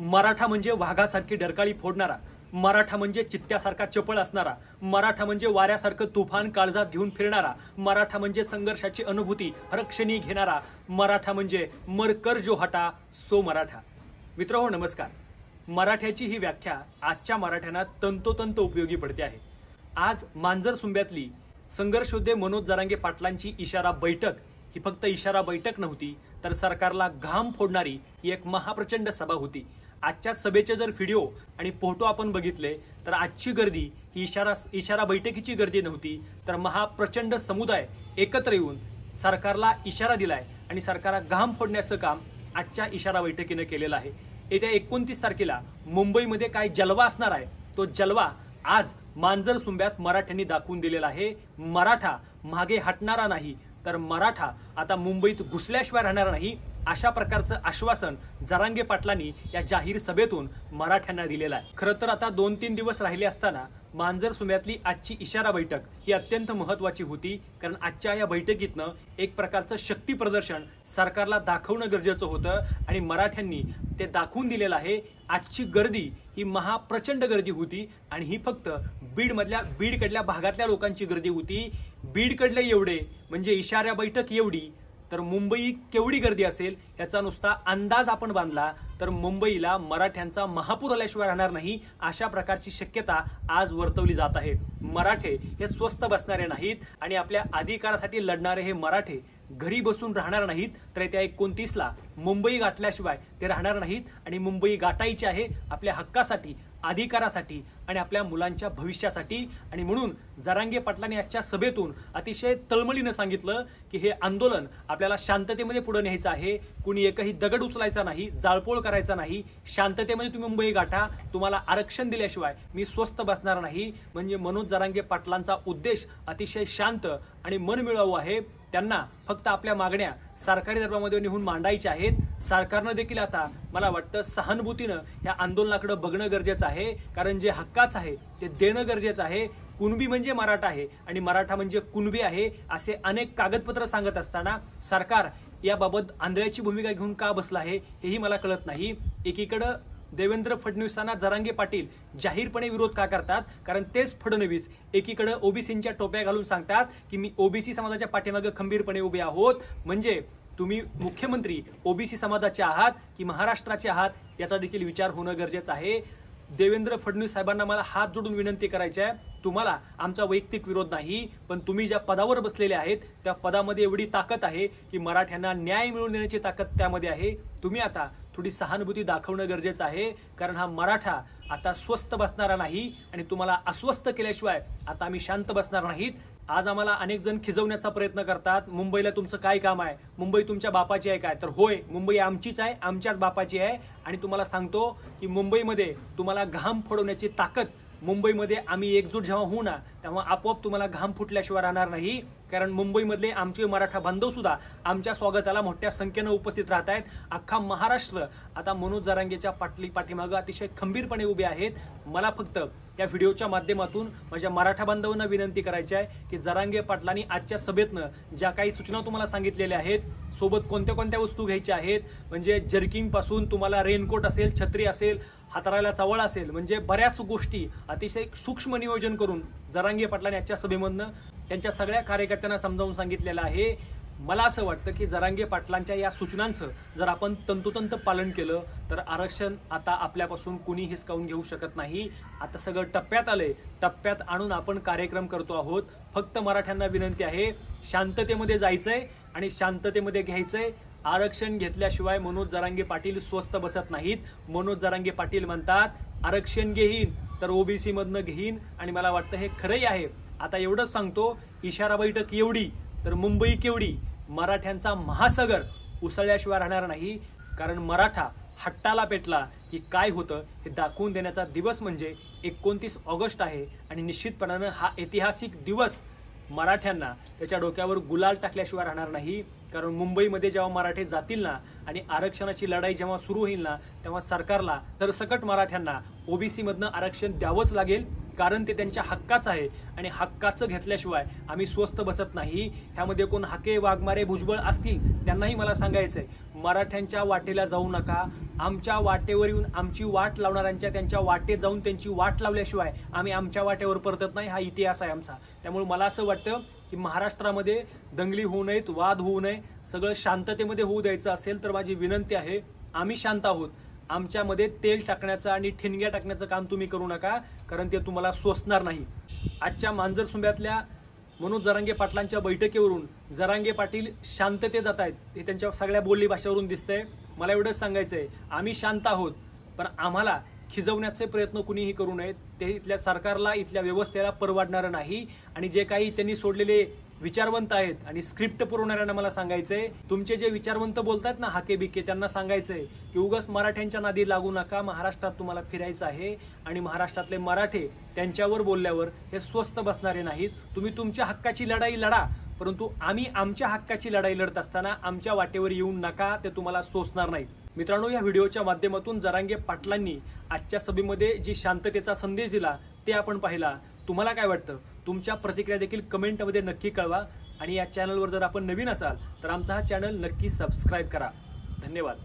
मराठा म्हणजे वाघासारखी डरकाळी फोडणारा, मराठा म्हणजे चित्त्यासारखा चपळ असणारा, मराठा म्हणजे वाऱ्यासारखं तुफान काळजात घेऊन फिरणारा, मराठा म्हणजे संघर्षाची अनुभूती हरक्षणी घेणारा, मराठा म्हणजे मरकर जो हटा सो मराठा। मित्रहो नमस्कार। मराठ्याची ही व्याख्या आजच्या मराठ्यांना तंतोतंत उपयोगी पडते आहे। आज मांजर सुंब्यातली संघर्षयोद्धे मनोज जरांगे पाटलांची इशारा बैठक ही फक्त इशारा बैठक नव्हती, तर सरकारला घाम फोडणारी ही एक महाप्रचंड सभा होती। आजच्या सभेचे जर व्हिडिओ आणि फोटो आपण बघितले तर आजची गर्दी ही इशारा बैठकीची गर्दी नव्हती, तर महाप्रचंड समुदाय एकत्र येऊन सरकारला इशारा दिलाय आणि सरकारला घाम फोडण्याचं काम आजच्या इशारा बैठकीने केलेलं आहे। येत्या 29 तारखेला मुंबईमध्ये काय जलवा असणार आहे, तो जलवा आज मांजर सुंब्यात मराठ्यांनी दाखवून दिलेला आहे। मराठा मागे हटणारा नाही, तर मराठा आता मुंबईत घुसल्याशिवाय राहणार नाही, अशा प्रकारचं आश्वासन जरांगे पाटलांनी या जाहीर सभेतून मराठ्यांना दिलेलं आहे। खरं तर आता 2-3 दिवस राहिले असताना मांजर सुंब्यातली आजची इशारा बैठक ही अत्यंत महत्त्वाची होती, कारण आजच्या या बैठकीतनं एक प्रकारचं शक्ती प्रदर्शन सरकारला दाखवणं गरजेचं होतं आणि मराठ्यांनी ते दाखवून दिलेलं आहे। आजची गर्दी ही महाप्रचंड गर्दी होती आणि ही फक्त बीडकडल्या भागातल्या लोकांची गर्दी होती। बीडकडले एवढे म्हणजे इशारा बैठक एवढी, तर मुंबई केवढी गर्दी असेल याचा नुसता अंदाज आपण बांधला तर मुंबईला मराठ्यांचा महापूर आल्याशिवाय राहणार नाही, अशा प्रकारची शक्यता आज वर्तवली जात आहे। मराठे हे स्वस्थ बसणारे नाहीत आणि आपल्या अधिकारासाठी लढणारे हे मराठे घरी बसून राहणार नाहीत, तर येत्या 29ला मुंबई गाठल्याशिवाय ते राहणार नाहीत आणि मुंबई गाठायची आहे आपल्या हक्कासाठी, अधिकारासाठी आणि आपल्या मुलांच्या भविष्यासाठी। आणि म्हणून जरांगे पाटलांनी आजच्या सभेतून अतिशय तळमळीनं सांगितलं की हे आंदोलन आपल्याला शांततेमध्ये पुढे न्यायचं आहे, कुणी एकही दगड उचलायचा नाही, जाळपोळ करायचा नाही, शांततेमध्ये तुम्ही मुंबई गाठा, तुम्हाला आरक्षण दिल्याशिवाय मी स्वस्थ बसणार नाही। म्हणजे मनोज जरांगे पाटलांचा उद्देश अतिशय शांत आणि मनमिळावू आहे। त्यांना फक्त आपल्या मागण्या सरकारी दरबारामध्ये नेऊन मांडायच्या आहेत। सरकारनं देखील आता मला वाटतं सहानुभूतीनं या आंदोलनाकडे बघणं गरजेचं आहे, कारण जे हक्काचं आहे ते देणं गरजेचं आहे। कुणबी म्हणजे मराठा आहे आणि मराठा म्हणजे कुणबी आहे असे अनेक कागदपत्र सांगत असताना सरकार याबाबत आंधळ्याची भूमिका घेऊन का बसला आहे हेही मला कळत नाही। एकीकडे देवेंद्र फडणवीसांना जरांगे पाटील जाहीरपणे विरोध का करतात, कारण तेच फडणवीस एकीकडे ओबीसींच्या टोप्या घालून सांगतात की मी ओबीसी समाजाच्या पाठीमागे खंबीरपणे उभे आहोत। म्हणजे तुम्ही मुख्यमंत्री ओबीसी समाजाचे आहात की महाराष्ट्राचे आहात याचा देखील विचार होणं गरजेचं आहे। देवेंद्र फडणवीस साहेबांना मला हात जोडून विनंती करायची आहे, तुम्हाला आमचा वैयक्तिक विरोध नाही, पण तुम्ही ज्या पदावर बसलेले आहेत त्या पदामध्ये एवढी ताकद आहे की मराठ्यांना न्याय मिळवून देण्याची ताकद त्यामध्ये आहे। तुम्ही आता थोडी सहानुभूती दाखवणं गरजेचं आहे, कारण हा मराठा आता स्वस्थ बसणारा नाही आणि तुम्हाला अस्वस्थ केल्याशिवाय आता आम्ही शांत बसणार नाहीत। आज आम्हाला अनेक जण खिजवण्याचा प्रयत्न करतात, मुंबईला तुमचं काय काम आहे, मुंबई तुमच्या बापाची आहे काय, तर होय मुंबई आमचीच आहे, आमच्याच बापाची आहे। आणि तुम्हाला सांगतो की मुंबईमध्ये तुम्हाला घाम फोडवण्याची ताकद, मुंबईमध्ये आम्ही एकजूट जेव्हा होऊ ना तेव्हा आपोआप तुम्हाला घाम फुटल्याशिवाय राहणार नाही, कारण मुंबईमधले आमचे मराठा बांधव सुद्धा आमच्या स्वागताला मोठ्या संख्येनं उपस्थित राहत आहेत। अख्खा महाराष्ट्र आता मनोज जरांगेच्या पाठीमागं अतिशय खंबीरपणे उभे आहेत। मला फक्त या व्हिडिओच्या माध्यमातून माझ्या मराठा बांधवांना विनंती करायची आहे की जरांगे पाटलांनी आजच्या सभेतनं ज्या काही सूचना तुम्हाला सांगितलेल्या आहेत, सोबत कोणत्या कोणत्या वस्तू घ्यायच्या आहेत, म्हणजे जर्किंग पासून तुम्हाला रेनकोट असेल, छत्री असेल, हाताळायला चावळ असेल, म्हणजे बऱ्याच गोष्टी अतिशय सूक्ष्म नियोजन करून जरांगे पाटलांनी आजच्या सभेमधनं त्यांच्या सगळ्या कार्यकर्त्यांना समजावून सांगितलेलं आहे। मला असं वाटतं की जरांगे पाटलांच्या या सूचनांचं जर आपण तंतोतंत पालन केलं तर आरक्षण आता आपल्यापासून कुणी हिसकावून घेऊ शकत नाही। आता सगळं टप्प्यात आलंय, टप्प्यात आणून आपण कार्यक्रम करतो आहोत। फक्त मराठ्यांना विनंती आहे, शांततेमध्ये जायचंय आणि शांततेमध्ये घ्यायचंय। आरक्षण घेतल्याशिवाय मनोज जरांगे पाटील स्वस्थ बसत नाहीत। मनोज जरांगे पाटील म्हणतात आरक्षण घेईन तर ओबीसी मधनं घेईन, आणि मला वाटतं हे खरंही आहे। आता एवढंच सांगतो, इशारा बैठक एवढी तर मुंबई केवढी, मराठ्यांचा महासागर उसळल्याशिवाय राहणार नाही, कारण मराठा हट्टाला पेटला की काय होतं हे दाखवून देण्याचा दिवस म्हणजे 29 ऑगस्ट आहे। आणि निश्चितपणानं हा ऐतिहासिक दिवस मराठ्यांना त्याच्या डोक्यावर गुलाल टाकल्याशिवाय राहणार नाही, कारण मुंबईमध्ये जेव्हा मराठे जातील ना आणि आरक्षणाची लढाई जेव्हा सुरू होईल ना तेव्हा सरकारला सरसकट मराठ्यांना ओबीसी मधनं आरक्षण द्यावंच लागेल, कारण ते त्यांच्या हक्काचं आहे आणि हक्काचं घेतल्याशिवाय आम्ही स्वस्थ बसत नाही। ह्यामध्ये कोण हाके वाघमारे भुजबळ असतील त्यांनाही मला सांगायचंय, मराठ्यांच्या वाटेला जाऊ नका, आमच्या वाटेवर येऊन आमची वाट लावणाऱ्यांच्या त्यांच्या वाटेत जाऊन त्यांची वाट लावल्याशिवाय आम्ही आमच्या वाटेवर परतत नाही, हा इतिहास आहे आमचा. त्यामुळे मला असं वाटतं की महाराष्ट्रामध्ये दंगली होऊ नयेत, वाद होऊ नये, सगळं शांततेमध्ये होऊ द्यायचं असेल तर माझी विनंती आहे, आम्ही शांत आहोत. आमच्यामध्ये तेल टाकण्याचं आणि ठिणग्या टाकण्याचं काम तुम्ही करू नका, कारण ते तुम्हाला सोसणार नाही. आजच्या मांजरसुंब्यातल्या मनोज जरांगे पाटलांच्या बैठकीवरून जरांगे पाटील शांततेत जात आहेत, हे त्यांच्या सगळ्या बोली भाषेवरून दिसतंय. मला एवढंच सांगायचंय, आम्ही शांत आहोत, पण आम्हाला खिजवण्याचे प्रयत्न कुणीही करू नयेत. ते इथल्या सरकारला, इथल्या व्यवस्थेला परवडणारं नाही. आणि जे काही त्यांनी सोडलेले विचारवंत आहेत आणि स्क्रिप्ट पुरवणाऱ्यांना मला सांगायचंय, तुमचे जे विचारवंत बोलतात ना हाके बिके, त्यांना सांगायचंय की उगाच मराठ्यांच्या नादी लागू नका. महाराष्ट्रात तुम्हाला फिरायचं आहे आणि महाराष्ट्रातले मराठे त्यांच्यावर बोलल्यावर हे स्वस्थ बसणारे नाहीत. तुम्ही तुमच्या हक्काची लढाई लढा, परंतु आम्ही आमच्या हक्काची लढाई लढत असताना आमच्या वाटेवर येऊ नका, ते तुम्हाला सोसणार नाही. मित्रांनो, या व्हिडिओच्या माध्यमातून जरांगे पाटलांनी आजच्या सभेमध्ये जी शांततेचा संदेश दिला ते आपण पाहिला. तुम्हाला काय वाटतं? तुमच्या प्रतिक्रिया देखील कमेंटमध्ये नक्की कळवा. आणि या चॅनलवर जर आपण नवीन असाल तर आमचा हा चॅनल नक्की सबस्क्राईब करा. धन्यवाद.